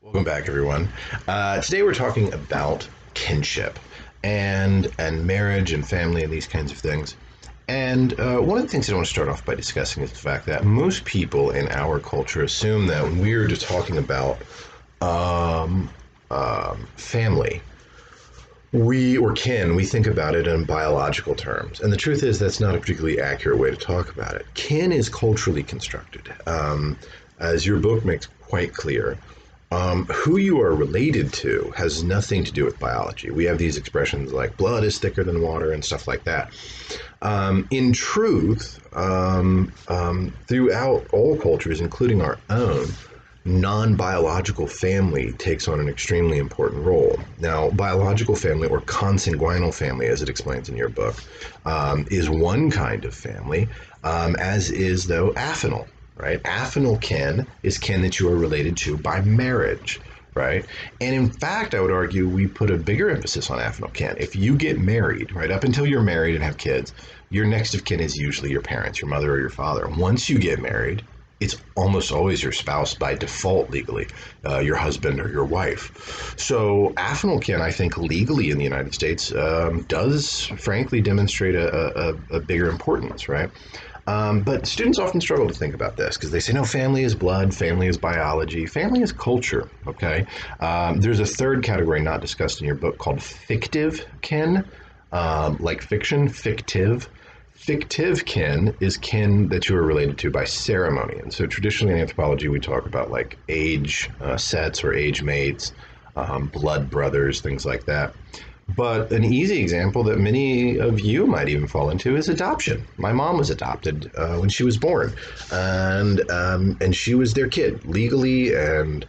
Welcome back, everyone. Today we're talking about kinship and marriage and family and these kinds of things. And one of the things I want to start off by discussing is the fact that most people in our culture assume that when we're just talking about um, family, we think about it in biological terms. And the truth is that's not a particularly accurate way to talk about it. Kin is culturally constructed. As your book makes quite clear, who you are related to has nothing to do with biology. We have these expressions like blood is thicker than water and stuff like that. In truth, throughout all cultures, including our own, non-biological family takes on an extremely important role. Now, biological family, or consanguinal family, as it explains in your book, is one kind of family, as is, though, affinal. Right? Affinal kin is kin that you are related to by marriage, right? And in fact, I would argue we put a bigger emphasis on affinal kin. If you get married, right, up until you're married and have kids, your next of kin is usually your parents, your mother or your father. Once you get married, it's almost always your spouse by default legally, your husband or your wife. So affinal kin, I think, legally in the United States does frankly demonstrate a bigger importance, right? But students often struggle to think about this because they say, no, family is blood, family is biology, family is culture, okay? There's a third category not discussed in your book called fictive kin, like fiction, fictive. Fictive kin is kin that you are related to by ceremony. And so traditionally in anthropology, we talk about like age sets or age mates, blood brothers, things like that. But an easy example that many of you might even fall into is adoption. My mom was adopted when she was born, and she was their kid legally and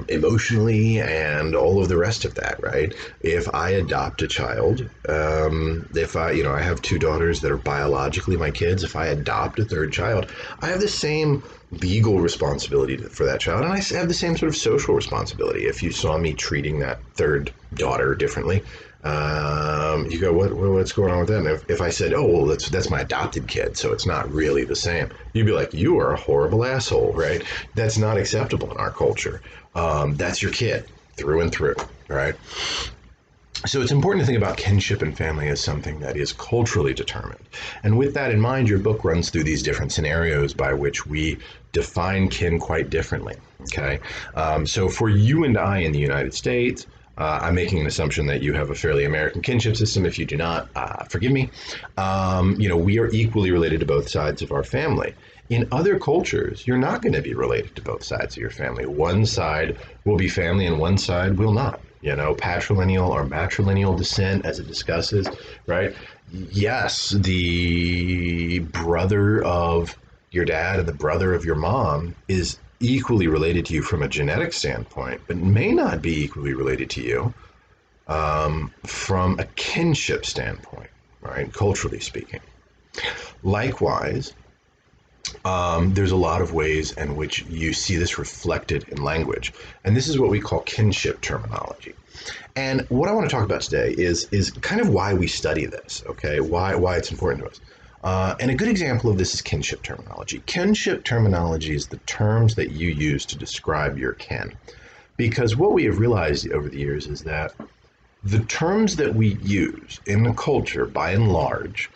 emotionally and all of the rest of that. Right? If I adopt a child, if I have two daughters that are biologically my kids. If I adopt a third child, I have the same legal responsibility for that child, and I have the same sort of social responsibility. If you saw me treating that third daughter differently, you go, what's going on with that? And if I said, oh, well, that's my adopted kid, so it's not really the same, you'd be like, you are a horrible asshole, right? That's not acceptable in our culture. That's your kid through and through, right? So it's important to think about kinship and family as something that is culturally determined. And with that in mind, your book runs through these different scenarios by which we define kin quite differently. Okay. So for you and I in the United States, I'm making an assumption that you have a fairly American kinship system. If you do not, forgive me. We are equally related to both sides of our family. In other cultures, you're not going to be related to both sides of your family. One side will be family and one side will not. Patrilineal or matrilineal descent, as it discusses, right? Yes, the brother of your dad and the brother of your mom is equally related to you from a genetic standpoint, but may not be equally related to you from a kinship standpoint, right? Culturally speaking. Likewise, there's a lot of ways in which you see this reflected in language. And this is what we call kinship terminology. And what I want to talk about today is kind of why we study this, okay? Why it's important to us. And a good example of this is kinship terminology. Kinship terminology is the terms that you use to describe your kin. Because what we have realized over the years is that the terms that we use in the culture, by and large,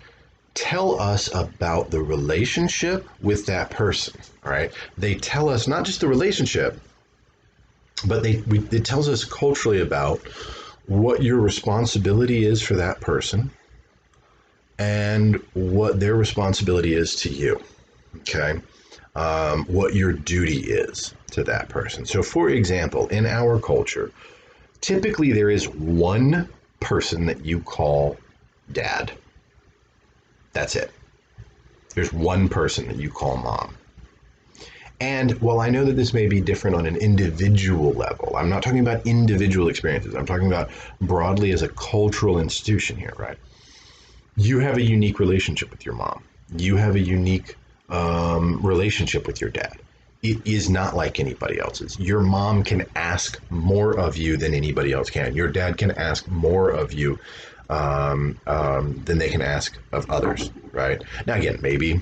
tell us about the relationship with that person, all right? They tell us not just the relationship, but it tells us culturally about what your responsibility is for that person and what their responsibility is to you, okay? What your duty is to that person. So for example, in our culture, typically there is one person that you call dad. That's it. There's one person that you call mom. And while I know that this may be different on an individual level, I'm not talking about individual experiences. I'm talking about broadly as a cultural institution here, right? You have a unique relationship with your mom. You have a unique relationship with your dad. It is not like anybody else's. Your mom can ask more of you than anybody else can. Your dad can ask more of you than they can ask of others, right? Now, again, maybe,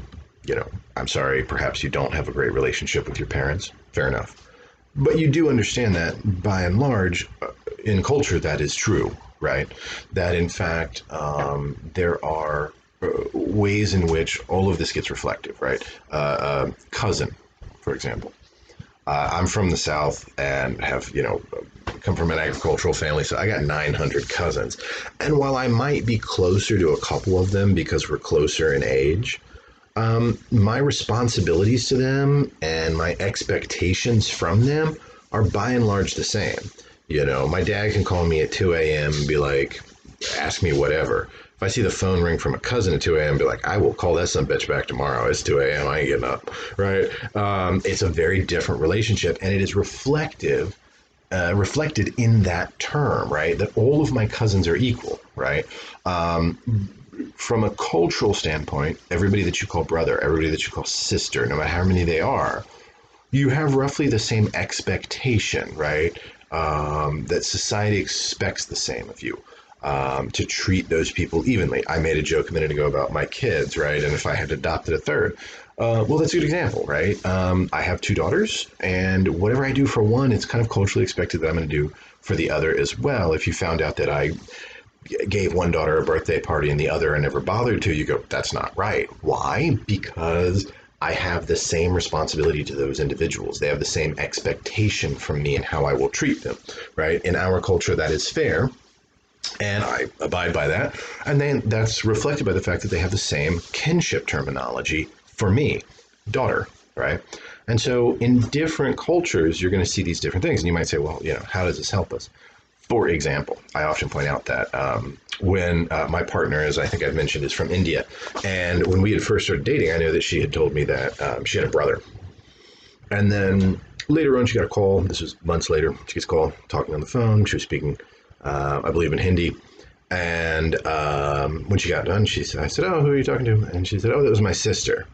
I'm sorry, perhaps you don't have a great relationship with your parents. Fair enough. But you do understand that by and large, in culture, that is true, right? That in fact, there are ways in which all of this gets reflective, right? Cousin, for example. I'm from the South and have, come from an agricultural family, so I got 900 cousins. And while I might be closer to a couple of them because we're closer in age, my responsibilities to them and my expectations from them are by and large the same. My dad can call me at 2 a.m. and be like, ask me whatever. If I see the phone ring from a cousin at 2 a.m. and be like, I will call that son bitch back tomorrow. It's 2 a.m. I ain't getting up, right? It's a very different relationship, and it is reflected in that term, right? That all of my cousins are equal, right? From a cultural standpoint, everybody that you call brother, everybody that you call sister, no matter how many they are, you have roughly the same expectation, right? That society expects the same of you. To treat those people evenly. I made a joke a minute ago about my kids, right? And if I had adopted a third. Well, that's a good example, right? I have two daughters, and whatever I do for one, it's kind of culturally expected that I'm going to do for the other as well. If you found out that I gave one daughter a birthday party and the other I never bothered to, you go, that's not right. Why? Because I have the same responsibility to those individuals. They have the same expectation from me and how I will treat them, right? In our culture, that is fair. And I abide by that. And then that's reflected by the fact that they have the same kinship terminology for me, daughter, right? And so in different cultures, you're going to see these different things. And you might say, well, how does this help us? For example, I often point out that when my partner, as I think I've mentioned, is from India. And when we had first started dating, I know that she had told me that she had a brother. And then later on, she got a call. This was months later. She gets a call, talking on the phone. She was speaking, I believe, in Hindi. And when she got done, I said, oh, who are you talking to? And she said, oh, that was my sister.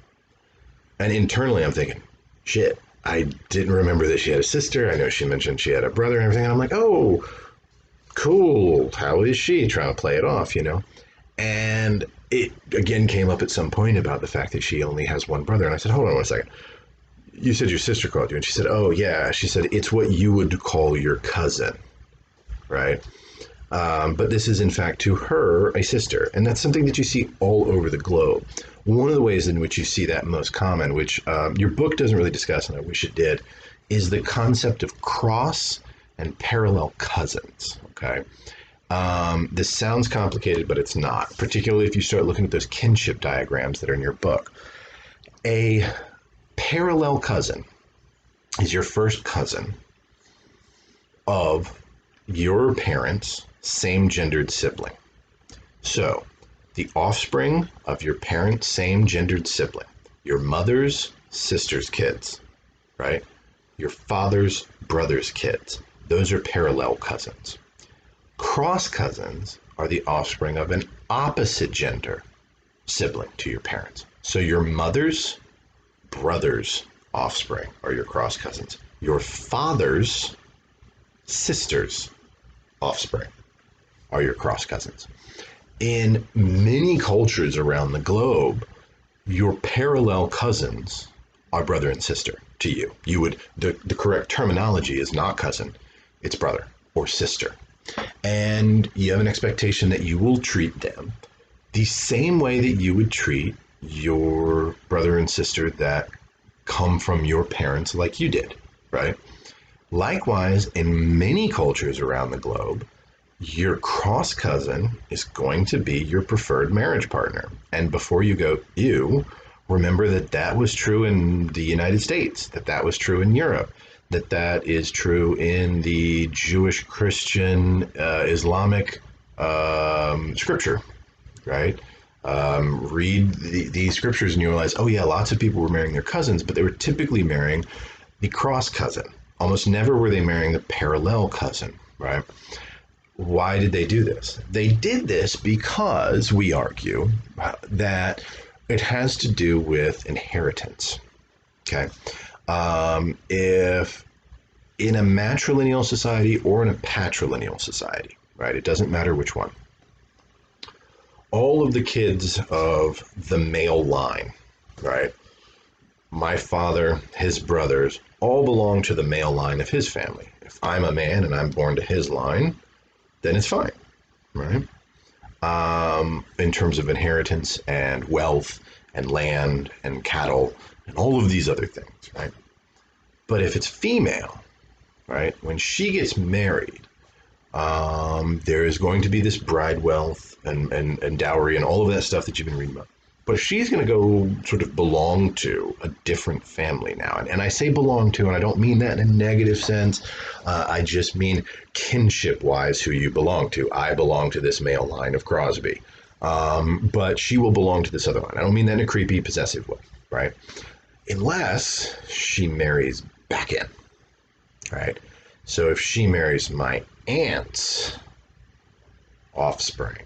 And internally, I'm thinking, shit, I didn't remember that she had a sister. I know she mentioned she had a brother and everything. And I'm like, oh, cool. How is she? Trying to play it off, And it again came up at some point about the fact that she only has one brother. And I said, hold on one second. You said your sister called you. And she said, oh, yeah. She said, it's what you would call your cousin, right? But this is, in fact, to her, a sister. And that's something that you see all over the globe. One of the ways in which you see that most common, which your book doesn't really discuss, and I wish it did, is the concept of cross and parallel cousins, okay? This sounds complicated, but it's not, particularly if you start looking at those kinship diagrams that are in your book. A parallel cousin is your first cousin of your parents' same-gendered sibling. So, the offspring of your parents' same-gendered sibling, your mother's sister's kids, right? Your father's brother's kids. Those are parallel cousins. Cross cousins are the offspring of an opposite gender sibling to your parents. So your mother's brother's offspring are your cross cousins. Your father's sister's offspring are your cross cousins. In many cultures around the globe, your parallel cousins are brother and sister to you. The correct terminology is not cousin, it's brother or sister. And you have an expectation that you will treat them the same way that you would treat your brother and sister that come from your parents like you did, right? Likewise, in many cultures around the globe, your cross cousin is going to be your preferred marriage partner. And before you go, ew, remember that was true in the United States, that was true in Europe, that is true in the Jewish, Christian, Islamic scripture, right? Read these scriptures and you realize, oh yeah, lots of people were marrying their cousins, but they were typically marrying the cross cousin. Almost never were they marrying the parallel cousin, right? Why did they do this? They did this because, we argue, that it has to do with inheritance, okay? If in a matrilineal society or in a patrilineal society, right, it doesn't matter which one, all of the kids of the male line, right, my father, his brothers, all belong to the male line of his family. If I'm a man and I'm born to his line, then it's fine, right? In terms of inheritance and wealth and land and cattle and all of these other things, right? But if it's female, right, when she gets married, there is going to be this bride wealth and dowry and all of that stuff that you've been reading about. But if she's going to go sort of belong to a different family now, and I say belong to, and I don't mean that in a negative sense, I just mean kinship wise who you belong to. I belong to this male line of Crosby, but she will belong to this other line. I don't mean that in a creepy, possessive way, right? Unless she marries back in, right? So if she marries my aunt's offspring,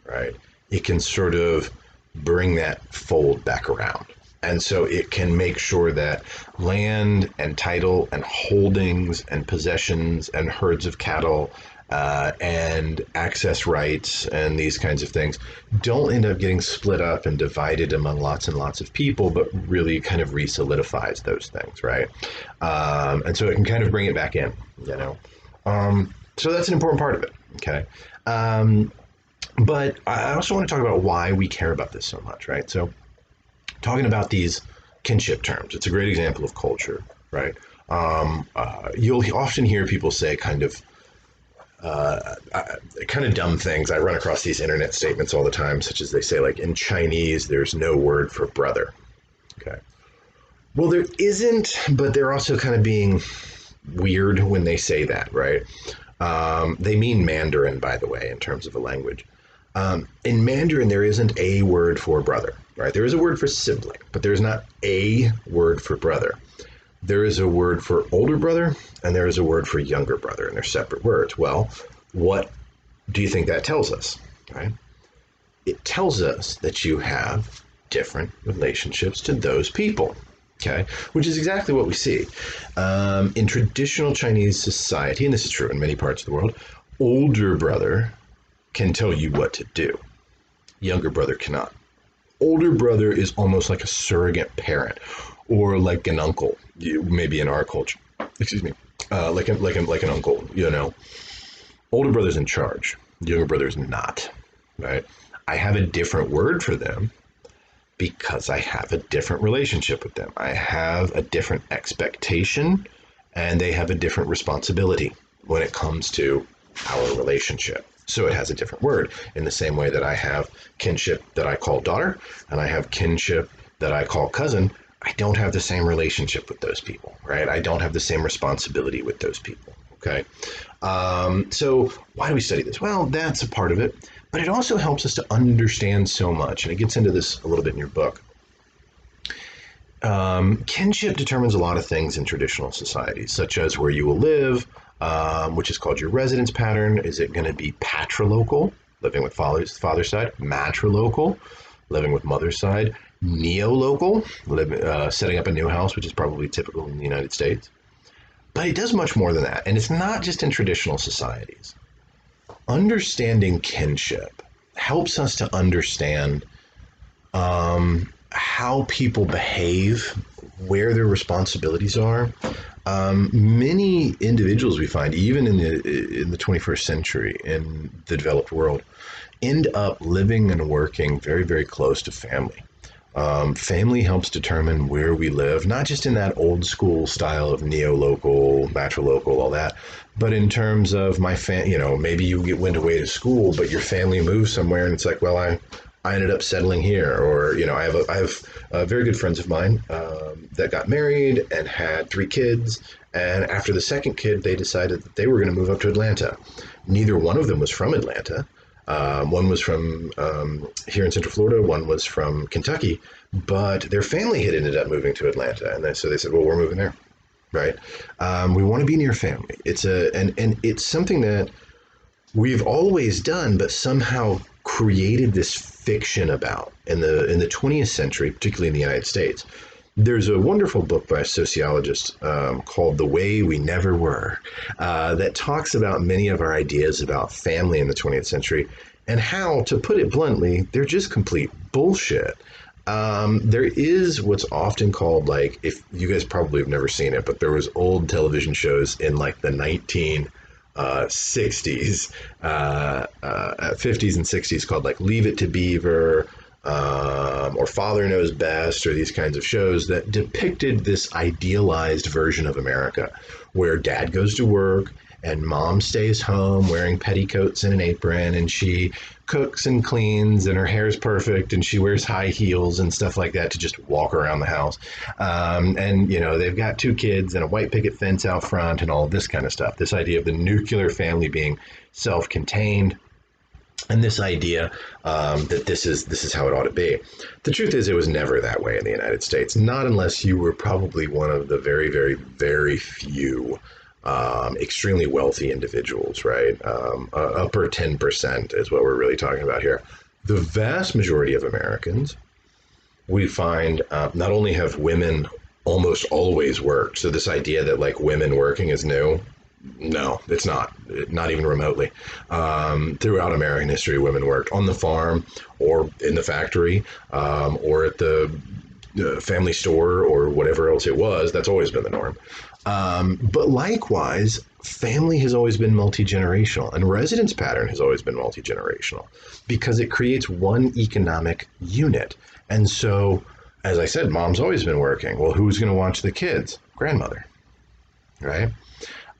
right, it can sort of bring that fold back around. And so it can make sure that land and title and holdings and possessions and herds of cattle and access rights and these kinds of things don't end up getting split up and divided among lots and lots of people, but really kind of re-solidifies those things, right? And so it can kind of bring it back in, you know. So that's an important part of it, okay? But I also want to talk about why we care about this so much, right? So talking about these kinship terms, it's a great example of culture, right? You'll often hear people say kind of dumb things. I run across these internet statements all the time, such as they say, like, in Chinese, there's no word for brother. Okay. Well, there isn't, but they're also kind of being weird when they say that, right? They mean Mandarin, by the way, in terms of a language. In Mandarin, there isn't a word for brother, right? There is a word for sibling, but there's not a word for brother. There is a word for older brother, and there is a word for younger brother, and they're separate words. Well, what do you think that tells us, right? It tells us that you have different relationships to those people, okay? Which is exactly what we see. In traditional Chinese society, and this is true in many parts of the world, older brother can tell you what to do. Younger brother cannot. Older brother is almost like a surrogate parent or like an uncle, maybe in our culture. Excuse me. Like an uncle, you know. Older brother's in charge. Younger brother's not, right? I have a different word for them because I have a different relationship with them. I have a different expectation and they have a different responsibility when it comes to our relationship. So it has a different word in the same way that I have kinship that I call daughter and I have kinship that I call cousin. I don't have the same relationship with those people, right? I don't have the same responsibility with those people, okay? So why do we study this? Well, that's a part of it, but it also helps us to understand so much, and it gets into this a little bit in your book. Kinship determines a lot of things in traditional societies, such as where you will live, which is called your residence pattern. Is it going to be patrilocal, living with father's side, matrilocal, living with mother's side, neolocal, setting up a new house, which is probably typical in the United States. But it does much more than that, and it's not just in traditional societies. Understanding kinship helps us to understand how people behave, where their responsibilities are. Many individuals we find, even in the 21st century in the developed world, end up living and working very, very close to family. Family helps determine where we live, not just in that old school style of neo-local, matrilocal, all that, but in terms of maybe you went away to school, but your family moved somewhere, and it's like, well, I ended up settling here, or I have very good friends of mine that got married and had 3 kids, and after the second kid, they decided that they were going to move up to Atlanta. Neither one of them was from Atlanta. One was from here in Central Florida, one was from Kentucky, but their family had ended up moving to Atlanta, and so they said, well, we're moving there, right? We want to be near family. And it's something that we've always done, but somehow created this fiction about in the 20th century, particularly in the United States. There's a wonderful book by a sociologist called The Way We Never Were that talks about many of our ideas about family in the 20th century and how, to put it bluntly, they're just complete bullshit. There is what's often called, like, if you guys probably have never seen it, but there was old television shows in like the 1960s, 50s and 60s called like Leave It to Beaver, or Father Knows Best, or these kinds of shows that depicted this idealized version of America where dad goes to work and mom stays home wearing petticoats and an apron, and she cooks and cleans, and her hair's perfect, and she wears high heels and stuff like that to just walk around the house. And they've got two kids and a white picket fence out front and all this kind of stuff. This idea of the nuclear family being self-contained, and this idea that this is how it ought to be. The truth is, it was never that way in the United States, not unless you were probably one of the very, very, very few extremely wealthy individuals, right? Upper 10% is what we're really talking about here. The vast majority of Americans, we find, not only have women almost always worked, so this idea that like women working is new, no, it's not even remotely. Throughout American history, women worked on the farm or in the factory, or at the family store or whatever else it was. That's always been the norm. But likewise, family has always been multi-generational, and residence pattern has always been multi-generational because it creates one economic unit. And so, as I said, mom's always been working. Well, who's going to watch the kids? Grandmother, right?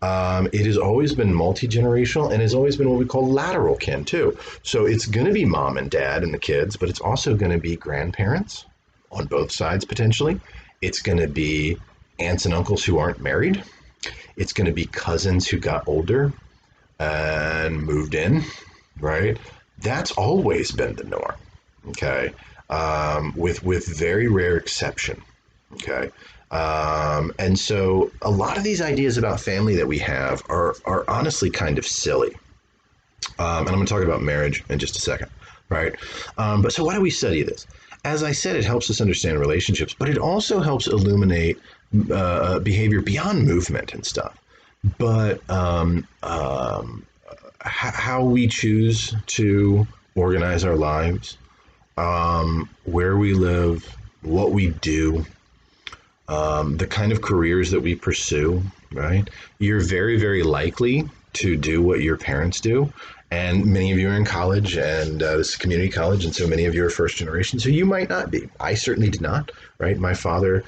It has always been multi-generational, and has always been what we call lateral kin too. So it's going to be mom and dad and the kids, but it's also going to be grandparents on both sides potentially. It's going to be aunts and uncles who aren't married. It's going to be cousins who got older and moved in, right? That's always been the norm, okay? With very rare exception, okay? And so a lot of these ideas about family that we have are honestly kind of silly. And I'm going to talk about marriage in just a second, right? But so why do we study this? As I said, it helps us understand relationships, but it also helps illuminate behavior beyond movement and stuff. But how we choose to organize our lives, where we live, what we do, the kind of careers that we pursue, right? You're very, very likely to do what your parents do. And many of you are in college, and this is community college, and so many of you are first generation, so you might not be. I certainly did not, right? My father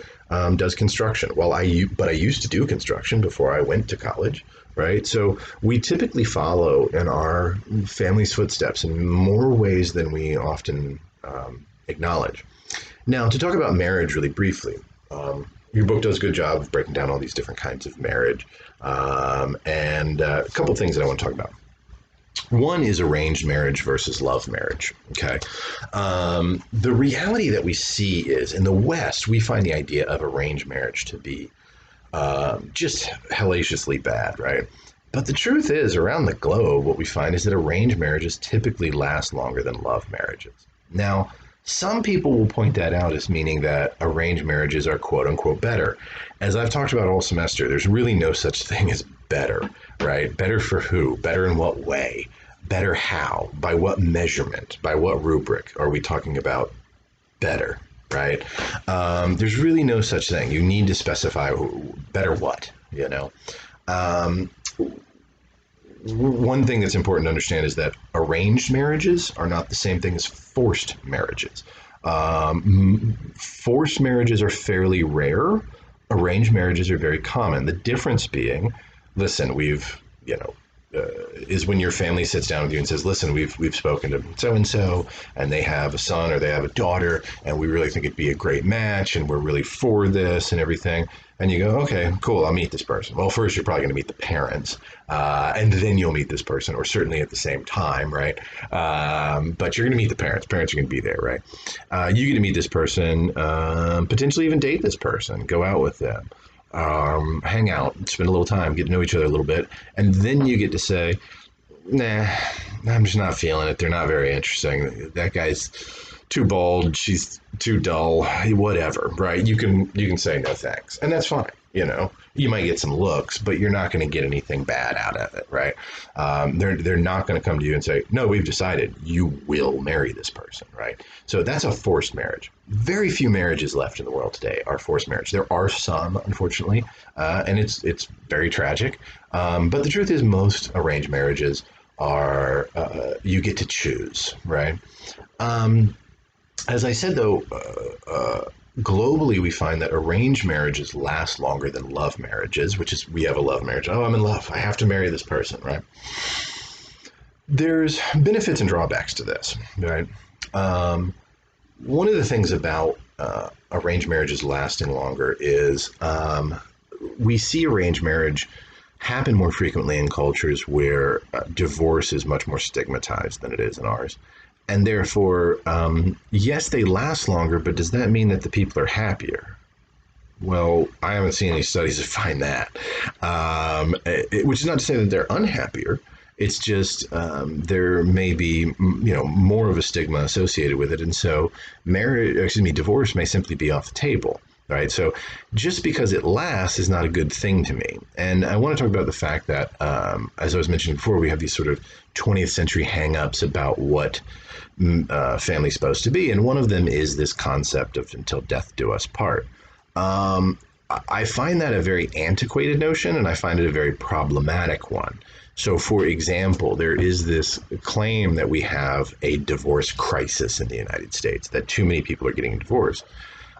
does construction. But I used to do construction before I went to college, right? So we typically follow in our family's footsteps in more ways than we often acknowledge. Now, to talk about marriage really briefly, your book does a good job of breaking down all these different kinds of marriage, and a couple things that I want to talk about. One is arranged marriage versus love marriage. Okay. The reality that we see is in the West, we find the idea of arranged marriage to be just hellaciously bad, right? But the truth is, around the globe, what we find is that arranged marriages typically last longer than love marriages. Now, some people will point that out as meaning that arranged marriages are quote unquote better. As I've talked about all semester, there's really no such thing as better, right? Better for who? Better in what way? Better how? By what measurement? By what rubric are we talking about better, right? There's really no such thing. You need to specify better what, you know? One thing that's important to understand is that arranged marriages are not the same thing as forced marriages. Forced marriages are fairly rare. Arranged marriages are very common. The difference being, listen, is when your family sits down with you and says, listen, we've spoken to so-and-so, and they have a son or they have a daughter, and we really think it'd be a great match, and we're really for this and everything. And you go, okay, cool, I'll meet this person. Well, first you're probably going to meet the parents, and then you'll meet this person, or certainly at the same time, right? But you're going to meet the parents. Parents are going to be there, right? You get to meet this person, potentially even date this person, go out with them. Hang out, spend a little time, get to know each other a little bit, and then you get to say, nah, I'm just not feeling it. They're not very interesting. That guy's too bald. She's too dull. Whatever, right? You can say no thanks, and that's fine. You might get some looks, but you're not going to get anything bad out of it, right? They're not going to come to you and say, no, we've decided you will marry this person, right? So that's a forced marriage. Very few marriages left in the world today are forced marriage. There are some, unfortunately, and it's very tragic. But the truth is, most arranged marriages are you get to choose, right? Um, as I said, though, globally, we find that arranged marriages last longer than love marriages, which is we have a love marriage. Oh, I'm in love. I have to marry this person, right? There's benefits and drawbacks to this, right? Um, One of the things about arranged marriages lasting longer is we see arranged marriage happen more frequently in cultures where divorce is much more stigmatized than it is in ours. And therefore, yes, they last longer, but does that mean that the people are happier? Well, I haven't seen any studies that find that, which is not to say that they're unhappier. It's just there may be, more of a stigma associated with it, and so divorce may simply be off the table, right? So just because it lasts is not a good thing to me. And I want to talk about the fact that, as I was mentioning before, we have these sort of 20th century hang-ups about what family's supposed to be, and one of them is this concept of until death do us part. Um, I find that a very antiquated notion, and I find it a very problematic one. So, for example, there is this claim that we have a divorce crisis in the United States, that too many people are getting divorced.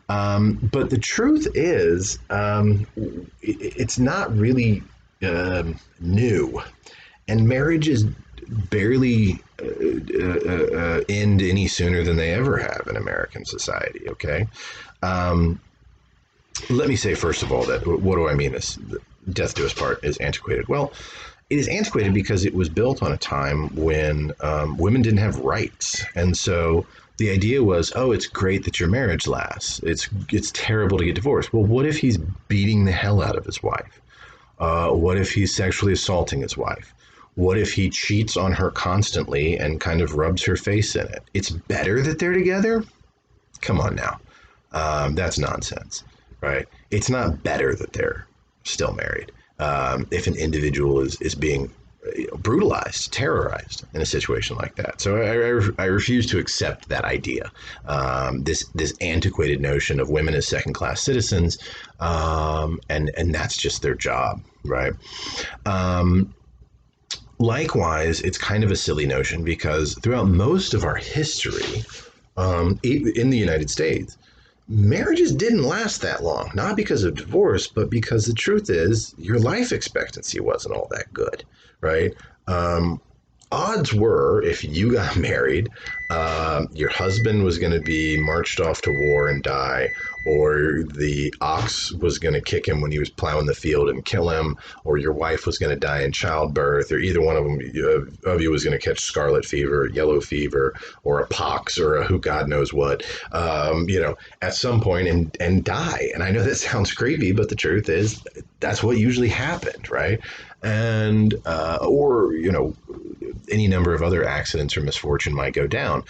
But the truth is, it's not really new, and marriages barely end any sooner than they ever have in American society. Okay. Um, Let me say, first of all, that what do I mean this death do us part is antiquated? Well, it is antiquated because it was built on a time when women didn't have rights. And so the idea was, oh, it's great that your marriage lasts. It's terrible to get divorced. Well, what if he's beating the hell out of his wife? What if he's sexually assaulting his wife? What if he cheats on her constantly and kind of rubs her face in it? It's better that they're together? Come on now. That's nonsense, right? It's not better that they're still married. If an individual is being brutalized, terrorized in a situation like that. So I refuse to accept that idea. This antiquated notion of women as second class citizens, and that's just their job, right? Um, Likewise, it's kind of a silly notion because throughout most of our history, in the United States, marriages didn't last that long, not because of divorce, but because the truth is your life expectancy wasn't all that good, right? Um, Odds were, if you got married, your husband was going to be marched off to war and die, or the ox was going to kick him when he was plowing the field and kill him, or your wife was going to die in childbirth, or either one of them of you was going to catch scarlet fever, yellow fever, or a pox, or a who God knows what, at some point and die. And I know that sounds creepy, but the truth is that's what usually happened, right? And or any number of other accidents or misfortune might go down.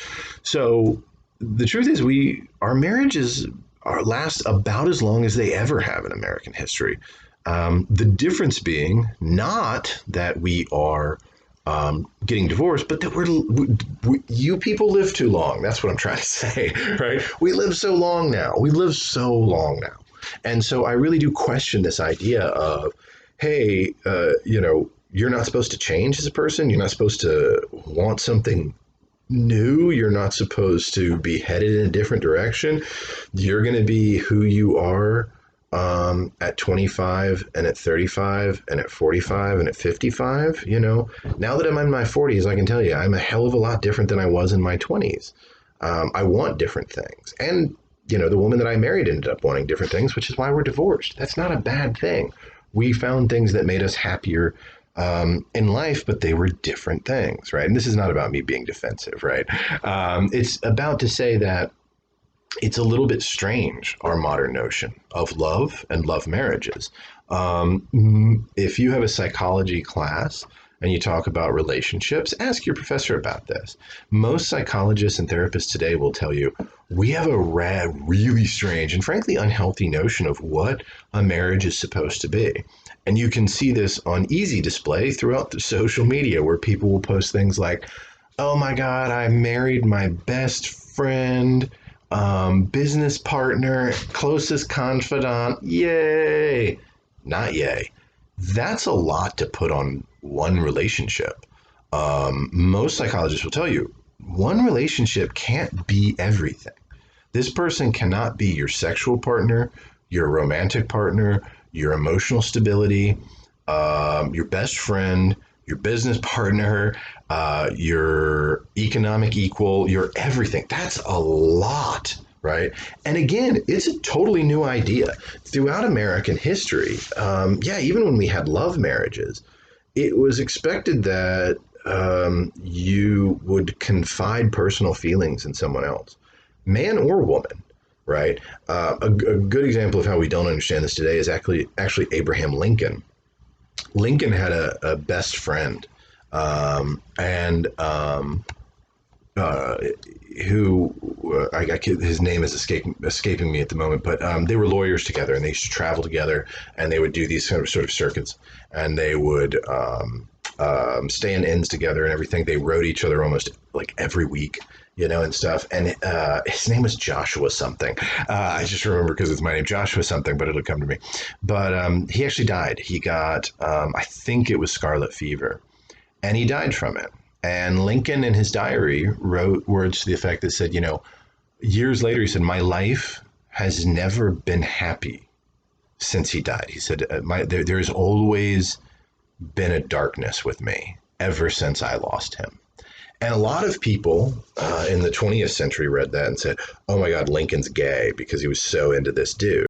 So the truth is, our marriages last about as long as they ever have in American history. The difference being not that we are getting divorced, but that you people live too long. That's what I'm trying to say, right? We live so long now. We live so long now. And so I really do question this idea of, hey, you're not supposed to change as a person. You're not supposed to want something new. You're not supposed to be headed in a different direction. You're going to be who you are at 25 and at 35 and at 45 and at 55. Now that I'm in my 40s, I can tell you I'm a hell of a lot different than I was in my 20s. I want different things. And, the woman that I married ended up wanting different things, which is why we're divorced. That's not a bad thing. We found things that made us happier in life, but they were different things, right? And this is not about me being defensive, right? It's about to say that it's a little bit strange, our modern notion of love and love marriages. If you have a psychology class, and you talk about relationships, ask your professor about this. Most psychologists and therapists today will tell you we have a really strange and frankly unhealthy notion of what a marriage is supposed to be. And you can see this on easy display throughout the social media where people will post things like, oh my God, I married my best friend, business partner, closest confidant. Yay. Not yay. That's a lot to put on one relationship. Most psychologists will tell you one relationship can't be everything. This person cannot be your sexual partner, your romantic partner, your emotional stability, your best friend, your business partner, your economic equal, your everything. That's a lot, right? And again, it's a totally new idea. Throughout American history, even when we had love marriages, it was expected that you would confide personal feelings in someone else, man or woman, right? A good example of how we don't understand this today is actually Abraham Lincoln. Lincoln had a best friend, and uh, who his name is escaping me at the moment, but they were lawyers together, and they used to travel together, and they would do these sort of circuits, and they would stay in inns together and everything. They wrote each other almost like every week, and stuff. And his name was Joshua something. I just remember because it's my name, Joshua something, but it'll come to me. But he actually died. He got, I think it was scarlet fever, and he died from it. And Lincoln in his diary wrote words to the effect that said, years later, he said, my life has never been happy since he died. He said, there's always been a darkness with me ever since I lost him. And a lot of people in the 20th century read that and said, oh my God, Lincoln's gay because he was so into this dude.